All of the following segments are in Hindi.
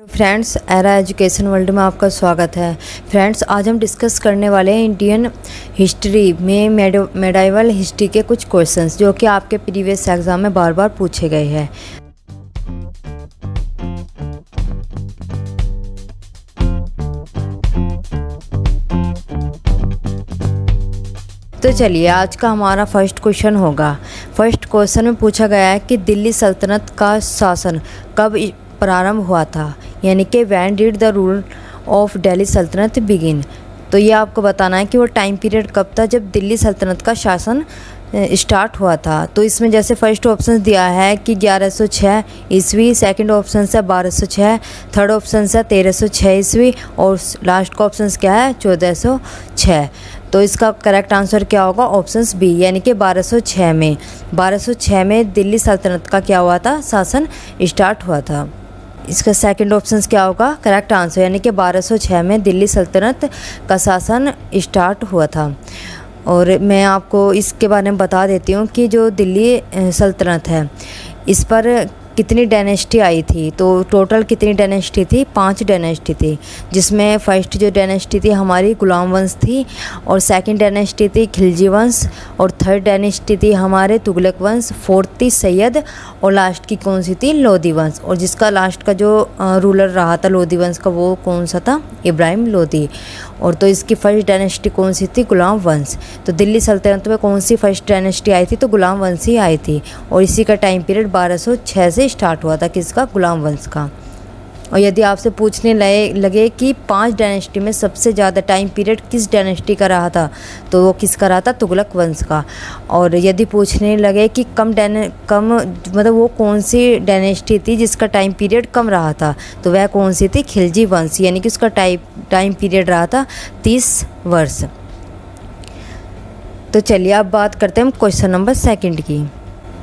फ्रेंड्स, एरा एजुकेशन वर्ल्ड में आपका स्वागत है। फ्रेंड्स, आज हम डिस्कस करने वाले हैं इंडियन हिस्ट्री में मेडाइवल हिस्ट्री के कुछ क्वेश्चंस जो कि आपके प्रीवियस एग्जाम में बार बार पूछे गए हैं। तो चलिए, आज का हमारा फर्स्ट क्वेश्चन होगा। फर्स्ट क्वेश्चन में पूछा गया है कि दिल्ली सल्तनत का शासन कब प्रारंभ हुआ था, यानी कि when did the rule of Delhi सल्तनत बिगिन। तो ये आपको बताना है कि वो टाइम पीरियड कब था जब दिल्ली सल्तनत का शासन स्टार्ट हुआ था। तो इसमें जैसे फर्स्ट ऑप्शन दिया है कि 1106 ईस्वी, सेकंड ऑप्शन है 1206, थर्ड ऑप्शन है 1306 ईस्वी और लास्ट का ऑप्शन क्या है 1406। तो इसका करेक्ट आंसर क्या होगा? ऑप्शंस बी, यानी कि 1206 में दिल्ली सल्तनत का क्या हुआ था? शासन स्टार्ट हुआ था। इसका सेकंड ऑप्शन क्या होगा? करेक्ट आंसर, यानी कि 1206 में दिल्ली सल्तनत का शासन स्टार्ट हुआ था। और मैं आपको इसके बारे में बता देती हूँ कि जो दिल्ली सल्तनत है इस पर कितनी डायनेस्टी आई थी। तो टोटल कितनी डायनेस्टी थी? 5 डायनेस्टी थी, जिसमें फर्स्ट जो डायनेस्टी थी हमारी गुलाम वंश थी, और सेकंड डायनेस्टी थी खिलजी वंश, और थर्ड डायनेस्टी थी हमारे तुगलक वंश, फोर्थ थी सैयद, और लास्ट की कौन सी थी? लोधी वंश। और जिसका लास्ट का जो रूलर रहा था लोधी वंश का, वो कौन सा था? इब्राहिम लोधी। और तो इसकी फर्स्ट डायनेस्टी कौन सी थी? गुलाम वंश। तो दिल्ली सल्तनत में कौन सी फर्स्ट डायनेस्टी आई थी? तो गुलाम वंश ही आई थी, और इसी का टाइम पीरियड 1206 से स्टार्ट हुआ था। किसका? गुलाम वंश का। और यदि आपसे पूछने लगे कि 5 डायनेस्टी में सबसे ज़्यादा टाइम पीरियड किस डायनेस्टी का रहा था, तो वो किसका रहा था? तुगलक वंश का। और यदि पूछने लगे कि कम मतलब वो कौन सी डायनेस्टी थी जिसका टाइम पीरियड कम रहा था, तो वह कौन सी थी? खिलजी वंश, यानी कि उसका टाइम पीरियड रहा था 30 वर्ष। तो चलिए अब बात करते हैं क्वेश्चन नंबर सेकंड की।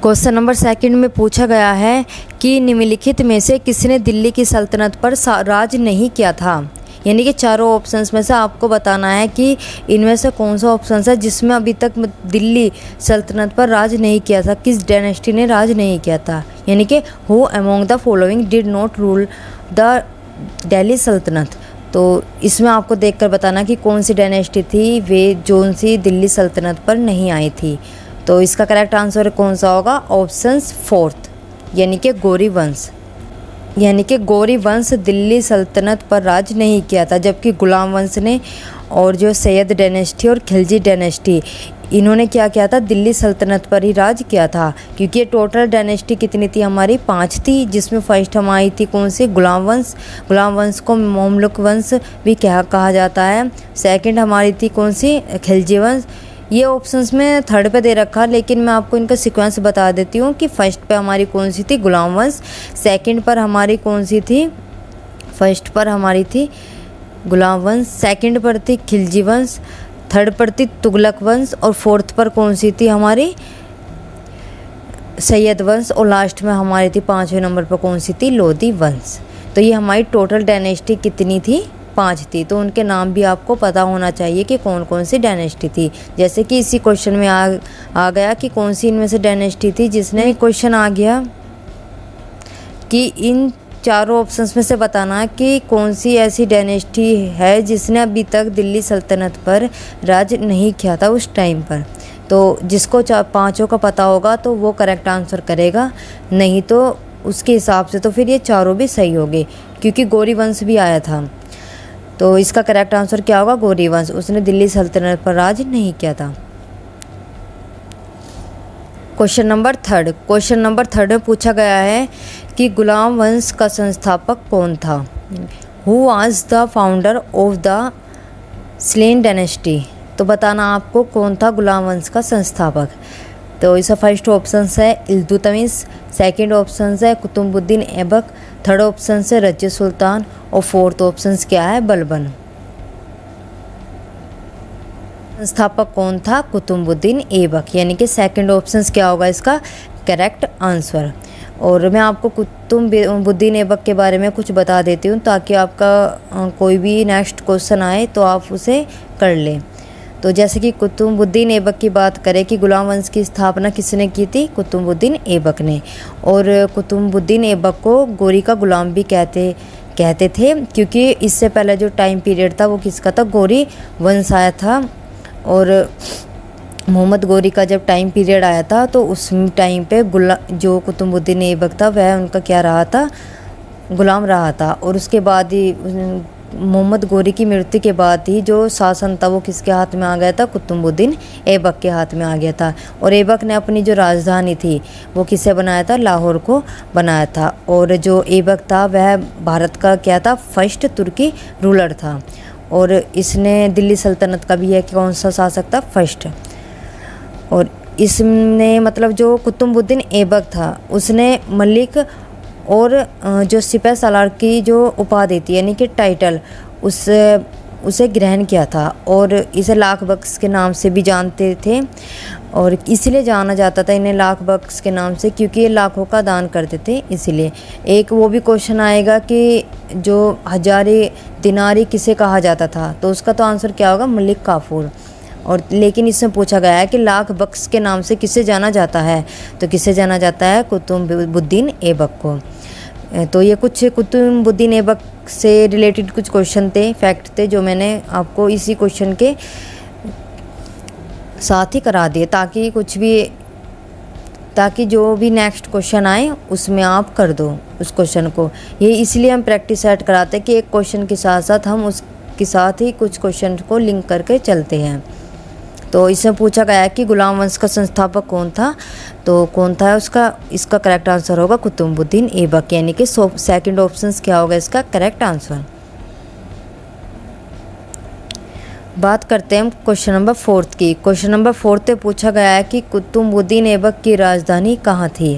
क्वेश्चन नंबर सेकंड में पूछा गया है कि निम्नलिखित में से किसने दिल्ली की सल्तनत पर राज नहीं किया था, यानी कि चारों ऑप्शंस में से आपको बताना है कि इनमें से कौन सा ऑप्शन है जिसमें अभी तक दिल्ली सल्तनत पर राज नहीं किया था, किस डायनेस्टी ने राज नहीं किया था, यानी कि who among the following did not rule the Delhi sultanate. तो इसमें आपको देखकर बताना कि कौन सी डायनेस्टी थी वे जो सी दिल्ली सल्तनत पर नहीं आई थी। तो इसका करेक्ट आंसर कौन सा होगा? ऑप्शंस फोर्थ, यानी कि गौरी वंश। यानी कि गौरी वंश दिल्ली सल्तनत पर राज नहीं किया था, जबकि गुलाम वंश ने और जो सैयद डायनेस्टी और खिलजी डायनेस्टी इन्होंने क्या किया था? दिल्ली सल्तनत पर ही राज किया था। क्योंकि ये टोटल डायनेस्टी कितनी थी हमारी? 5 थी, जिसमें फर्स्ट हमारी थी कौन सी? गुलाम वंश। गुलाम वंश को ममलुक वंश भी कहा जाता है। सेकंड हमारी थी कौन सी? खिलजी वंश। ये ऑप्शंस में थर्ड पे दे रखा, लेकिन मैं आपको इनका सीक्वेंस बता देती हूँ कि फर्स्ट पे हमारी कौन सी थी? गुलाम वंश। सेकंड पर हमारी कौन सी थी? फर्स्ट पर हमारी थी गुलाम वंश, सेकंड पर थी खिलजी वंश, थर्ड पर थी तुगलक वंश, और फोर्थ पर कौन सी थी हमारी? सैयद वंश, और लास्ट में हमारी थी 5वें नंबर पर कौन सी थी? लोधी वंश। तो ये हमारी टोटल डायनेस्टी कितनी थी? 5 थी। तो उनके नाम भी आपको पता होना चाहिए कि कौन कौन सी डायनेस्टी थी। जैसे कि इसी क्वेश्चन में आ गया कि कौन सी इनमें से डायनेस्टी थी, जिसने क्वेश्चन आ गया कि इन चारों ऑप्शंस में से बताना है कि कौन सी ऐसी डायनेस्टी है जिसने अभी तक दिल्ली सल्तनत पर राज नहीं किया था उस टाइम पर। तो जिसको 5 का पता होगा तो वो करेक्ट आंसर करेगा, नहीं तो उसके हिसाब से तो फिर ये चारों भी सही होंगे, क्योंकि गौरी वंश भी आया था। तो इसका करेक्ट आंसर क्या होगा? गौरी वंश। उसने दिल्ली सल्तनत पर राज नहीं किया था। क्वेश्चन नंबर थर्ड में पूछा गया है कि गुलाम वंश का संस्थापक कौन था? Who was the founder of the slain dynasty. तो बताना आपको कौन था गुलाम वंश का संस्थापक। तो इसका फर्स्ट ऑप्शन है इल्तुतमिश, सेकंड ऑप्शन है कुतुबुद्दीन ऐबक, थर्ड ऑप्शन है रज़िया सुल्तान, और फोर्थ ऑप्शन क्या है? बलबन। संस्थापक कौन था? कुतुबुद्दीन ऐबक, यानी कि सेकंड ऑप्शन क्या होगा इसका करेक्ट आंसर। और मैं आपको कुतुबुद्दीन ऐबक के बारे में कुछ बता देती हूँ, ताकि आपका कोई भी नेक्स्ट क्वेश्चन आए तो आप उसे कर लें। तो जैसे कि कुतुबुद्दीन ऐबक की बात करें कि गुलाम वंश की स्थापना किसने की थी? कुतुबुद्दीन ऐबक ने। और कुतुबुद्दीन ऐबक को गोरी का गुलाम भी कहते कहते थे, क्योंकि इससे पहले जो टाइम पीरियड था वो किसका था, गौरी वंश आया था। और मोहम्मद गौरी का जब टाइम पीरियड आया था तो उस टाइम पे जो कुतुबुद्दीन ऐबक था वह उनका क्या रहा था, गुलाम रहा था। और उसके बाद ही मोहम्मद गौरी की मृत्यु के बाद ही जो शासन था वो किसके हाथ में आ गया था, कुतुबुद्दीन ऐबक के हाथ में आ गया था। और ऐबक ने अपनी जो राजधानी थी वो किसे बनाया था, लाहौर को बनाया था। और जो ऐबक था वह भारत का क्या था, फर्स्ट तुर्की रूलर था। और इसने दिल्ली सल्तनत का भी है कि कौन सा शासक था, फर्स्ट। और इसने मतलब जो कुतुबुद्दीन ऐबक था उसने मलिक और जो सिपह सालार की जो उपाधि थी यानी कि टाइटल उसे ग्रहण किया था। और इसे लाख बख्श के नाम से भी जानते थे, और इसलिए जाना जाता था इन्हें लाख बख्श के नाम से क्योंकि ये लाखों का दान करते थे। इसलिए एक वो भी क्वेश्चन आएगा कि जो हजारे दिनारी किसे कहा जाता था, तो उसका तो आंसर क्या होगा, मलिक काफूर। और लेकिन इसमें पूछा गया है कि लाख बख्श के नाम से किसे जाना जाता है, तो किसे जाना जाता है, कुतुबुद्दीन ऐबक को। तो ये कुछ कुतुबुद्दीन ऐबक से रिलेटेड कुछ क्वेश्चन थे, फैक्ट थे, जो मैंने आपको इसी क्वेश्चन के साथ ही करा दिए ताकि जो भी नेक्स्ट क्वेश्चन आए उसमें आप कर दो उस क्वेश्चन को। ये इसलिए हम प्रैक्टिस सेट कराते हैं कि एक क्वेश्चन के साथ साथ हम उसके साथ ही कुछ क्वेश्चन को लिंक करके चलते हैं। तो इसमें पूछा गया है कि गुलाम वंश का संस्थापक कौन था, तो कौन था इसका करेक्ट आंसर होगा कुतुबुद्दीन ऐबक, यानी कि सेकंड ऑप्शन क्या होगा इसका करेक्ट आंसर। बात करते हैं हम क्वेश्चन नंबर 4 की। क्वेश्चन नंबर 4 पे पूछा गया है कि कुतुबुद्दीन ऐबक की राजधानी कहाँ थी,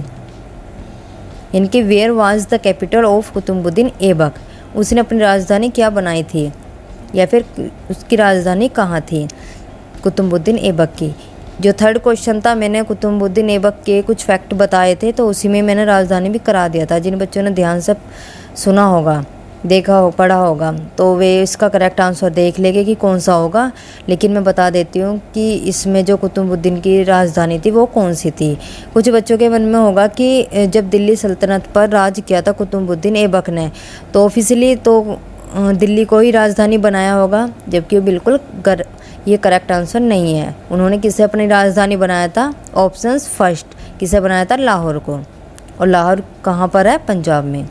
यानी कि where was the capital of Qutbuddin Aibak, उसने अपनी राजधानी क्या बनाई थी या फिर उसकी राजधानी कहाँ थी कुतुबुद्दीन ऐबक की। जो थर्ड क्वेश्चन था मैंने कुतुबुद्दीन ऐबक के कुछ फैक्ट बताए थे, तो उसी में मैंने राजधानी भी करा दिया था। जिन बच्चों ने ध्यान से सुना होगा, पढ़ा होगा, तो वे इसका करेक्ट आंसर देख लेंगे कि कौन सा होगा। लेकिन मैं बता देती हूँ कि इसमें जो कुतुबुद्दीन की राजधानी थी वो कौन सी थी। कुछ बच्चों के मन में होगा कि जब दिल्ली सल्तनत पर राज किया था कुतुबुद्दीन ऐबक ने, तो ऑफिशियली तो दिल्ली को ही राजधानी बनाया होगा, जबकि बिल्कुल ये करेक्ट आंसर नहीं है। उन्होंने किसे अपनी राजधानी बनाया था, ऑप्शंस फर्स्ट, किसे बनाया था, लाहौर को। और लाहौर कहाँ पर है, पंजाब में।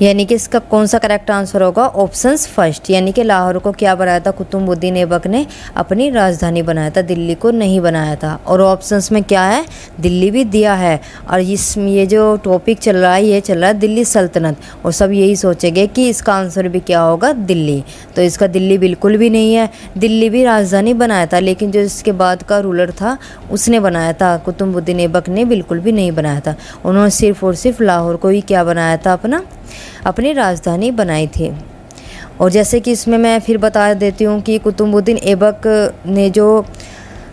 यानी कि इसका कौन सा करेक्ट आंसर होगा, ऑप्शंस फर्स्ट, यानी कि लाहौर को क्या बनाया था, कुतुबुद्दीन ऐबक ने अपनी राजधानी बनाया था, दिल्ली को नहीं बनाया था। और ऑप्शंस में क्या है, दिल्ली भी दिया है। और ये जो टॉपिक चल रहा है ये चल रहा है दिल्ली सल्तनत, और सब यही सोचेंगे कि इसका आंसर भी क्या होगा, दिल्ली। तो इसका दिल्ली बिल्कुल भी नहीं है। दिल्ली भी राजधानी बनाया था, लेकिन जो इसके बाद का रूलर था उसने बनाया था, कुतुबुद्दीन ऐबक ने बिल्कुल भी नहीं बनाया था। उन्होंने सिर्फ और सिर्फ लाहौर को ही क्या बनाया था, अपनी राजधानी बनाई थी। और जैसे कि इसमें मैं फिर बता देती हूँ कि कुतुबुद्दीन ऐबक ने जो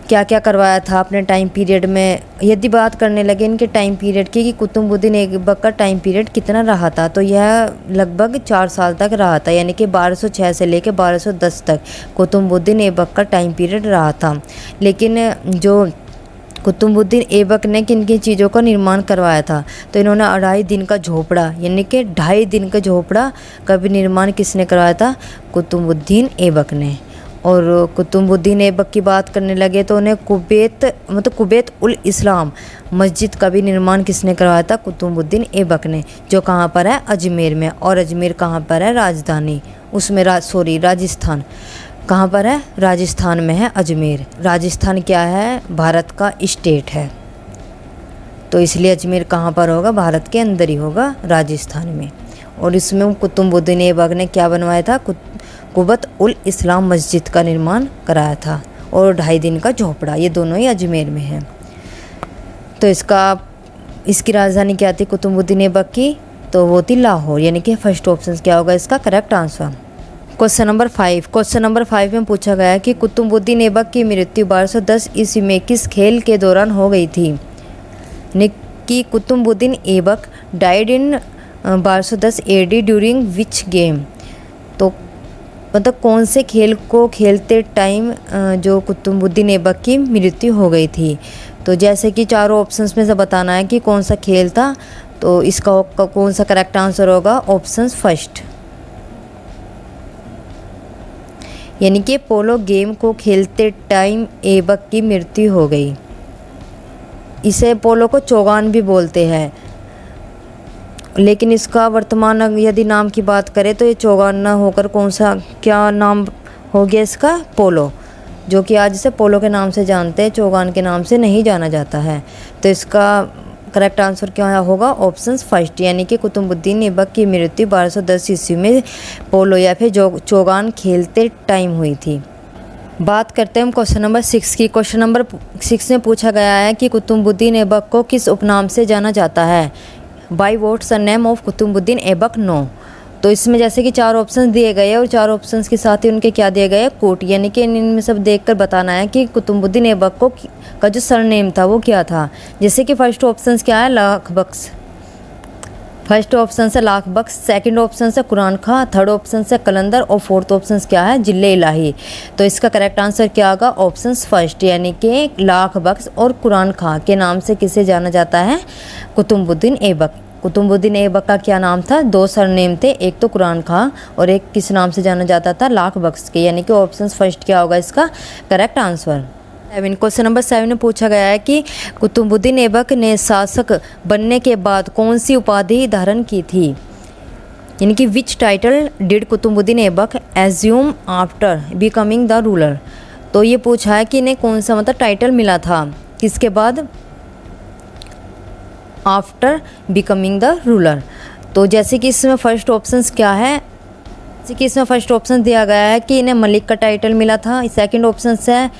क्या क्या करवाया था अपने टाइम पीरियड में। यदि बात करने लगे इनके टाइम पीरियड की कि कुतुबुद्दीन ऐबक का टाइम पीरियड कितना रहा था, तो यह लगभग 4 साल तक रहा था, यानी कि 1206 से लेकर 1210 तक कुतुबुद्दीन ऐबक का टाइम पीरियड रहा था। लेकिन जो कुतुबुद्दीन ऐबक ने किन किन चीज़ों का निर्माण करवाया था, तो इन्होंने 2.5 दिन का झोपड़ा, यानी कि 2.5 दिन का झोपड़ा का भी निर्माण किसने करवाया था, कुतुबुद्दीन ऐबक ने। और कुतुबुद्दीन ऐबक की बात करने लगे तो उन्हें कुबैत उल इस्लाम मस्जिद का भी निर्माण किसने करवाया था, कुतुबुद्दीन ऐबक ने, जो कहाँ पर है, अजमेर में। और अजमेर कहाँ पर है, राजधानी उसमें राजस्थान कहाँ पर है, राजस्थान में है अजमेर। राजस्थान क्या है, भारत का स्टेट है, तो इसलिए अजमेर कहाँ पर होगा, भारत के अंदर ही होगा, राजस्थान में। और इसमें कुतुबुद्दीन ऐबक ने क्या बनवाया था, कुबैत उल इस्लाम मस्जिद का निर्माण कराया था। और 2.5 दिन का झोपड़ा, ये दोनों ही अजमेर में है। तो इसकी राजधानी क्या थी कुतुबुद्दीन ऐबक की, तो वो थी लाहौर, यानी कि फर्स्ट ऑप्शन क्या होगा इसका correct answer. Question number 5। Question number 5 में पूछा गया है कि कुतुबुद्दीन ऐबक की मृत्यु 1210 ईस्वी में किस खेल के दौरान हो गई थी। कि Qutbuddin Aibak died in 1210 AD during which game, तो मतलब कौन से खेल को खेलते टाइम जो कुतुबुद्दीन ऐबक की मृत्यु हो गई थी। तो जैसे कि चारों ऑप्शंस में से बताना है कि कौन सा खेल था, तो इसका कौन सा करेक्ट आंसर होगा? ऑप्शन फर्स्ट, यानी कि पोलो गेम को खेलते टाइम ऐबक की मृत्यु हो गई। इसे पोलो को चौगान भी बोलते हैं, लेकिन इसका वर्तमान यदि नाम की बात करें तो ये चौगान ना होकर कौन सा क्या नाम हो गया इसका? पोलो, जो कि आज इसे पोलो के नाम से जानते हैं, चौगान के नाम से नहीं जाना जाता है। तो इसका करेक्ट आंसर क्या होगा? ऑप्शन फर्स्ट, यानी कि कुतुबुद्दीन ऐबक की मृत्यु 1210 ईस्वी में पोलो या फिर चौगान खेलते टाइम हुई थी। बात करते हैं हम क्वेश्चन नंबर 6 की। क्वेश्चन नंबर 6 में पूछा गया है कि कुतुबुद्दीन ऐबक को किस उपनाम से जाना जाता है? By what surname of Qutbuddin Aibak known. तो इसमें जैसे कि 4 ऑप्शन दिए गए और 4 ऑप्शंस के साथ ही उनके क्या दिए गए? कोट, यानी कि इनमें सब देखकर बताना है कि कुतुबुद्दीन ऐबक को का जो सरनेम था वो क्या था। जैसे कि फर्स्ट ऑप्शन क्या है? लाख बख्श। फर्स्ट ऑप्शन से लाख बख्श, सेकंड ऑप्शन से कुरान खां, थर्ड ऑप्शन से कलंदर और फोर्थ ऑप्शन क्या है? जिले इलाही। तो इसका करेक्ट आंसर क्या होगा? ऑप्शन फर्स्ट, यानी कि लाख बख्श और कुरान खां के नाम से किसे जाना जाता है? कुतुबुद्दीन ऐबक। कुतुबुद्दीन ऐबक का क्या नाम था? 2 सरनेम थे, एक तो कुरान खां और एक किस नाम से जाना जाता था? लाख बख्श के, यानी कि ऑप्शन फर्स्ट क्या होगा इसका करेक्ट आंसर? क्वेश्चन नंबर 7 में पूछा गया है कि कुतुबुद्दीन ऐबक ने शासक बनने के बाद कौन सी उपाधि धारण की थी? यानी कि which title did Qutbuddin Aibak assume after becoming the ruler. तो ये पूछा है कि इन्हें कौन सा मतलब टाइटल मिला था किसके बाद? After becoming the ruler. तो जैसे कि इसमें फर्स्ट ऑप्शन क्या है? जैसे कि इसमें फर्स्ट ऑप्शन दिया गया है कि इन्हें मलिक का टाइटल मिला था, सेकंड ऑप्शन है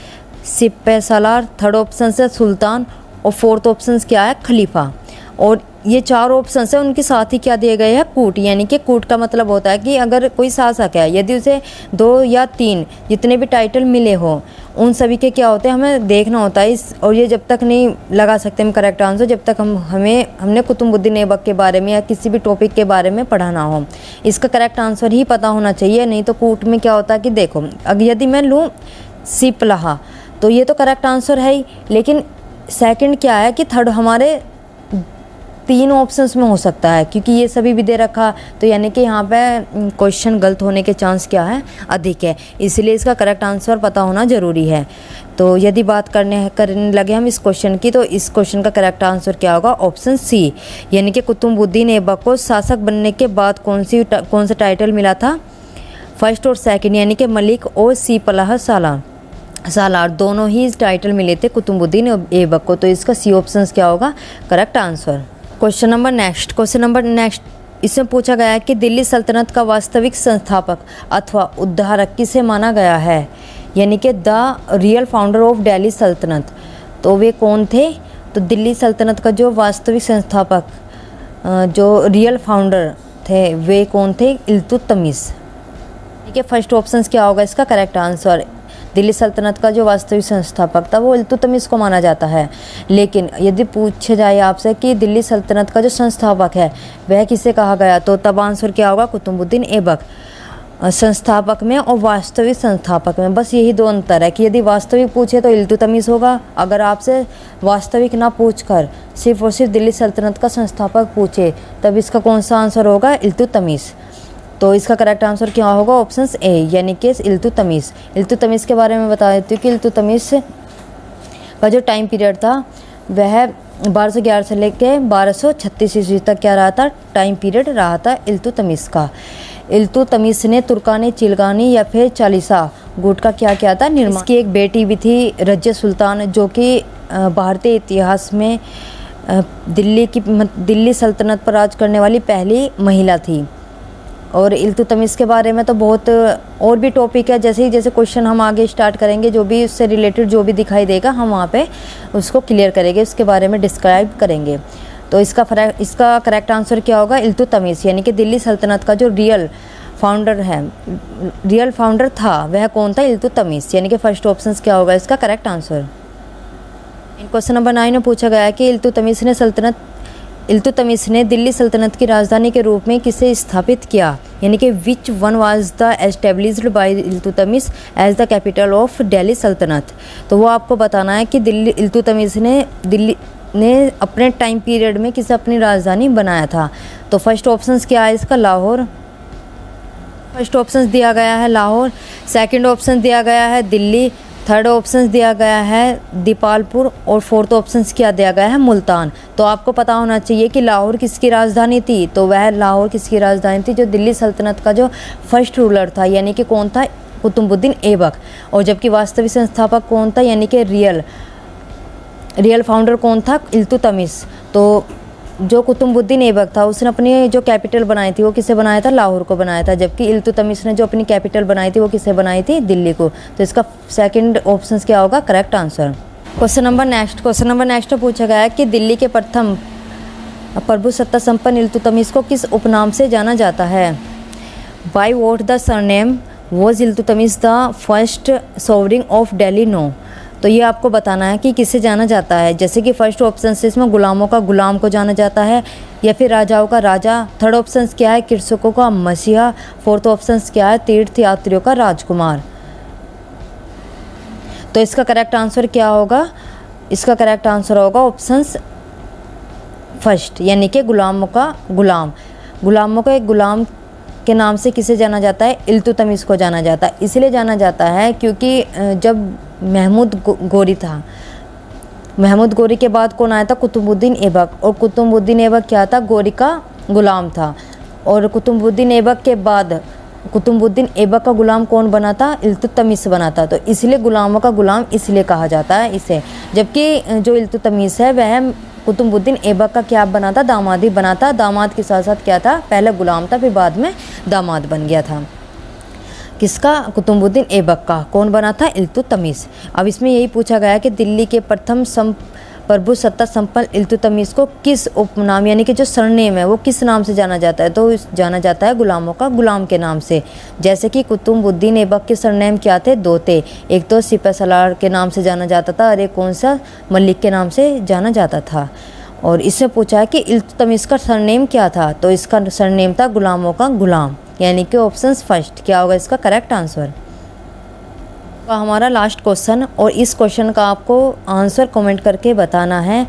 सिपह सालार, थर्ड ऑप्शन है सुल्तान और फोर्थ ऑप्शन क्या है? खलीफा। और ये 4 ऑप्शन है उनके साथ ही क्या दिए गए हैं? कूट, यानी कि कूट का मतलब होता है कि अगर कोई शासक है यदि उसे 2 या 3 जितने भी टाइटल मिले हो उन सभी के क्या होते हैं हमें देखना होता है इस, और ये जब तक नहीं लगा सकते हम करेक्ट आंसर जब तक हमने कुतुबुद्दीन ऐबक के बारे में या किसी भी टॉपिक के बारे में पढ़ा ना हो। इसका करेक्ट आंसर ही पता होना चाहिए, नहीं तो कूट में क्या होता है कि देखो अगर यदि मैं लूँ सिपलहा तो ये तो करेक्ट आंसर है ही, लेकिन सेकंड क्या है कि थर्ड हमारे 3 ऑप्शंस में हो सकता है, क्योंकि ये सभी भी दे रखा, तो यानी कि यहाँ पे क्वेश्चन गलत होने के चांस क्या है? अधिक है, इसलिए इसका करेक्ट आंसर पता होना ज़रूरी है। तो यदि बात करने लगे हम इस क्वेश्चन की, तो इस क्वेश्चन का करेक्ट आंसर क्या होगा? ऑप्शन सी, यानी कि कुतुबुद्दीन ऐबक को शासक बनने के बाद कौन सा टाइटल मिला था? फर्स्ट और सेकेंड, यानी कि मलिक और सिपलहा सालार दोनों ही टाइटल मिले थे कुतुबुद्दीन ऐबक को। तो इसका सी ऑप्शन क्या होगा correct answer? Question number next इसमें पूछा गया है कि दिल्ली सल्तनत का वास्तविक संस्थापक अथवा उद्धारक किसे माना गया है? यानी कि the real founder of Delhi sultanate. तो वे कौन थे? तो दिल्ली सल्तनत का जो वास्तविक संस्थापक जो रियल फाउंडर थे वे कौन थे? इल्तुतमिश। ठीक है, फर्स्ट ऑप्शन क्या होगा इसका करेक्ट आंसर? दिल्ली सल्तनत का जो वास्तविक संस्थापक था वो इल्तुतमिश को माना जाता है। लेकिन यदि पूछा जाए आपसे कि दिल्ली सल्तनत का जो संस्थापक है वह किसे कहा गया, तो तब आंसर क्या होगा? कुतुबुद्दीन ऐबक। संस्थापक में और वास्तविक संस्थापक में बस यही 2 अंतर है कि यदि वास्तविक पूछे तो इल्तुतमिश होगा, अगर आपसे वास्तविक ना पूछकर सिर्फ और सिर्फ दिल्ली सल्तनत का संस्थापक पूछे तब इसका कौन सा आंसर होगा? इल्तुतमिश। तो इसका करेक्ट आंसर क्या होगा? ऑप्शन ए, यानी कि इल्तुतमिश। इल्तुतमिश के बारे में बता देती हूँ कि इल्तुतमिश का जो टाइम पीरियड था वह 1211 से लेकर 1236 ईस्वी तक क्या रहा था? टाइम पीरियड रहा था इल्तुतमिश का। इल्तुतमिश ने तुर्कानी चिलगानी या फिर चालीसा गुट का क्या किया था? निर्माण। इसकी एक बेटी भी थी रजिया सुल्तान, जो कि भारतीय इतिहास में दिल्ली सल्तनत पर राज करने वाली पहली महिला थी। और इल्तुतमिश के बारे में तो बहुत और भी टॉपिक है, जैसे क्वेश्चन हम आगे स्टार्ट करेंगे जो भी उससे रिलेटेड जो भी दिखाई देगा हम वहाँ पे उसको क्लियर करेंगे, उसके बारे में डिस्क्राइब करेंगे। तो इसका करेक्ट आंसर क्या होगा? इल्तुतमिश, यानी कि दिल्ली सल्तनत का जो रियल फाउंडर था वह कौन था? इल्तुतमिश, यानी कि फर्स्ट ऑप्शन क्या होगा इसका करेक्ट आंसर? क्वेश्चन नंबर 9 में पूछा गया है कि इल्तुतमिश ने दिल्ली सल्तनत की राजधानी के रूप में किसे स्थापित किया? यानी कि which one was the established by Iltutmish as the capital of Delhi sultanate. तो वो आपको बताना है कि इल्तुतमिश ने ने अपने टाइम पीरियड में किसे अपनी राजधानी बनाया था? तो फर्स्ट ऑप्शन क्या है इसका? लाहौर। फर्स्ट ऑप्शन दिया गया है लाहौर, सेकंड ऑप्शन दिया गया है दिल्ली, थर्ड ऑप्शन दिया गया है दीपालपुर और फोर्थ ऑप्शन क्या दिया गया है? मुल्तान। तो आपको पता होना चाहिए कि लाहौर किसकी राजधानी थी। तो वह लाहौर किसकी राजधानी थी? जो दिल्ली सल्तनत का जो फर्स्ट रूलर था, यानी कि कौन था? कुतुबुद्दीन ऐबक। और जबकि वास्तविक संस्थापक कौन था, यानी कि रियल फाउंडर कौन था? इल्तुतमिश। तो जो कुतुबुद्दीन ऐबक था उसने अपनी जो कैपिटल बनाई थी वो किसे बनाया था? लाहौर को बनाया था। जबकि इल्तुतमिश ने जो अपनी कैपिटल बनाई थी वो किसे बनाई थी? दिल्ली को। तो इसका सेकंड ऑप्शन क्या होगा correct answer? Question number next पूछा गया है कि दिल्ली के प्रथम प्रभु सत्ता संपन्न इल्तुतमिश को किस उपनाम से जाना जाता है? By what the surname was Iltutmish the first sovereign of Delhi? No. तो ये आपको बताना है कि किसे जाना जाता है। जैसे कि फर्स्ट ऑप्शन से इसमें गुलामों का गुलाम को जाना जाता है, या फिर राजाओं का राजा। थर्ड ऑप्शन क्या है? कृषकों का मसीहा। फोर्थ ऑप्शन क्या है? तीर्थ यात्रियों का राजकुमार। तो इसका करेक्ट आंसर क्या होगा? इसका करेक्ट आंसर होगा ऑप्शन फर्स्ट, यानी कि गुलामों का गुलाम। गुलामों का एक गुलाम के नाम से किसे जाना जाता है? इल्तुतमिश को जाना जाता है। इसलिए जाना जाता है क्योंकि जब महमूद गोरी था, महमूद गोरी के बाद कौन आया था? कुतुबुद्दीन ऐबक। और कुतुबुद्दीन ऐबक क्या था? गोरी का गुलाम था। और कुतुबुद्दीन ऐबक के बाद कुतुबुद्दीन ऐबक का गुलाम कौन बना था? इल्तुतमिश बना था। तो इसलिए गुलामों का गुलाम इसलिए कहा जाता है इसे। जबकि जो इल्तुतमिश है वह कुतुबुद्दीन ऐबक का क्या बना था? दामाद ही बना था। दामाद के साथ साथ क्या था? पहले गुलाम था, फिर बाद में दामाद बन गया था। किसका? कुतुबुद्दीन ऐबक का। कौन बना था? इल्तुतमिश। अब इसमें यही पूछा गया कि दिल्ली के प्रथम प्रभु सत्ता संपन्न इल्तुतमिश को किस उपनाम, यानी कि जो सरनेम है वो किस नाम से जाना जाता है? तो जाना जाता है गुलामों का गुलाम के नाम से। जैसे कि कुतुबुद्दीन ऐबक के सरनेम क्या थे? दो थे। एक तो सिपह सलार के नाम से जाना जाता था और एक कौन सा? मलिक के नाम से जाना जाता था। और इससे पूछा है कि इल्तुतमिश का सरनेम क्या था? तो इसका सरनेम था गुलामों का गुलाम, यानी कि ऑप्शन फर्स्ट। क्या होगा इसका करेक्ट आंसर? हमारा लास्ट क्वेश्चन, और इस क्वेश्चन का आपको आंसर कमेंट करके बताना है।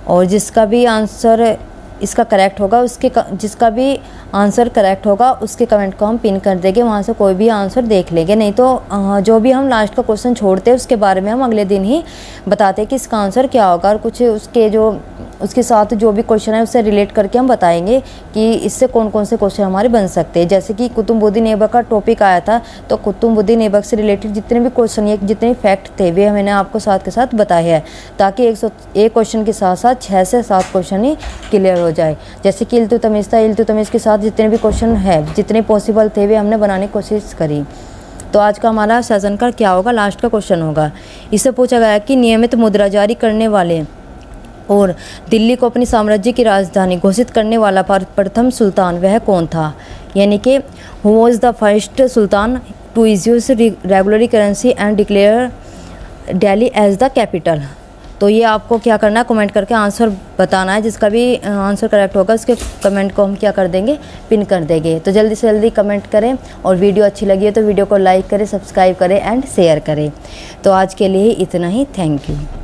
और जिसका भी आंसर इसका करेक्ट होगा जिसका भी आंसर करेक्ट होगा उसके कमेंट को हम पिन कर देंगे, वहाँ से कोई भी आंसर देख लेंगे। नहीं तो जो भी हम लास्ट का क्वेश्चन छोड़ते हैं उसके बारे में हम अगले दिन ही बताते हैं कि इसका आंसर क्या होगा। और कुछ उसके साथ जो भी क्वेश्चन है उससे रिलेट करके हम बताएंगे कि इससे कौन कौन से क्वेश्चन हमारे बन सकते हैं। जैसे कि कुतुबुद्दीन ऐबक का टॉपिक आया था, तो कुतुबुद्दीन ऐबक से रिलेटेड जितने भी क्वेश्चन या जितने फैक्ट थे वे मैंने आपको साथ के साथ बताए हैं, ताकि एक क्वेश्चन के साथ साथ 6 से 7 क्वेश्चन ही क्लियर हो जाए। जैसे कि इल्तुतमिश था, इल्तुतमिश के साथ जितने भी क्वेश्चन है, जितने पॉसिबल थे वे हमने बनाने की कोशिश करी। तो आज का हमारा सेशन का क्या होगा? लास्ट का क्वेश्चन होगा। इससे पूछा गया कि नियमित मुद्रा जारी करने वाले और दिल्ली को अपनी साम्राज्य की राजधानी घोषित करने वाला प्रथम सुल्तान वह कौन था? यानी कि who was the first sultan to issues regular currency and declare Delhi as the capital. तो ये आपको क्या करना है? कमेंट करके आंसर बताना है। जिसका भी आंसर करेक्ट होगा उसके कमेंट को हम क्या कर देंगे? पिन कर देंगे। तो जल्दी से जल्दी कमेंट करें, और वीडियो अच्छी लगी है तो वीडियो को लाइक करें, सब्सक्राइब करें एंड शेयर करें। तो आज के लिए इतना ही। Thank you.